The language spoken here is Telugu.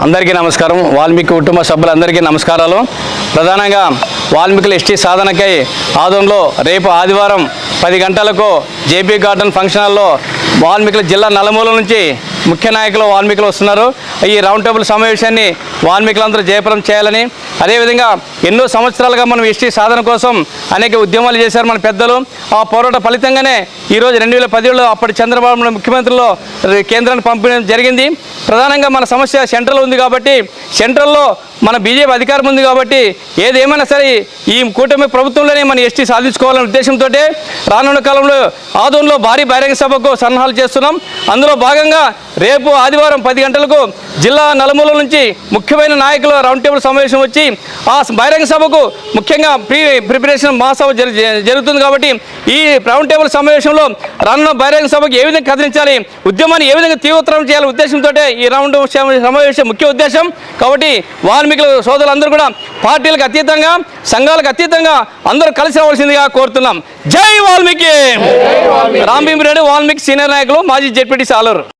అందరికీ నమస్కారం. వాల్మీకి కుటుంబ సభ్యులందరికీ నమస్కారాలు. ప్రధానంగా వాల్మీకుల ఎస్టీ సాధనకై ఆదంలో రేపు ఆదివారం 10 గంటలకు జేపీ గార్డెన్ ఫంక్షన్ హాల్లో వాల్మీకుల జిల్లా నలుమూల నుంచి ముఖ్య నాయకులు వాల్మీకులు వస్తున్నారు. ఈ రౌండ్ టేబుల్ సమావేశాన్ని వాల్మీకులందరూ జయప్రదం చేయాలని, అదేవిధంగా ఎన్నో సంవత్సరాలుగా మనం ఎస్టీ సాధన కోసం అనేక ఉద్యమాలు చేశారు మన పెద్దలు. ఆ పోరాట ఫలితంగానే ఈరోజు 2017లో అప్పటి చంద్రబాబు ముఖ్యమంత్రిలో కేంద్రాన్ని పంపించడం జరిగింది. ప్రధానంగా మన సమస్య సెంట్రల్ ఉంది కాబట్టి, సెంట్రల్లో మన బీజేపీ అధికారం ఉంది కాబట్టి ఏదేమైనా సరే ఈ కూటమి ప్రభుత్వంలోనే మన ఎస్టీ సాధించుకోవాలనే ఉద్దేశంతో రానున్న కాలంలో ఆదోన్లో భారీ బహిరంగ సభకు సన్నాహాలు చేస్తున్నాం. అందులో భాగంగా రేపు ఆదివారం 10 గంటలకు జిల్లా నలుమూల నుంచి ముఖ్యమైన నాయకుల రౌండ్ టేబుల్ సమావేశం వచ్చి ఆ బహిరంగ సభకు ముఖ్యంగా ప్రిపరేషన్ మహాసభ జరుగుతుంది. కాబట్టి ఈ రౌండ్ టేబుల్ సమావేశంలో రానున్న బహిరంగ సభకు ఏ విధంగా కదిలించాలి, ఉద్యమాన్ని ఏ విధంగా తీవ్రతరం చేయాలనే ఉద్దేశంతో ఈ రౌండ్ సమావేశం ముఖ్య ఉద్దేశం. కాబట్టి వాల్మీకుల సోదరులందరూ కూడా పార్టీలకు అతీతంగా, సంఘాలకు అతీతంగా అందరూ కలిసి రావాల్సిందిగా కోరుతున్నాం. జై వాల్మీకి. రాంభీమిరెడ్డి, వాల్మీకి సీనియర్ నాయకులు, మాజీ జెడ్పీటీసీ ఆలూరు.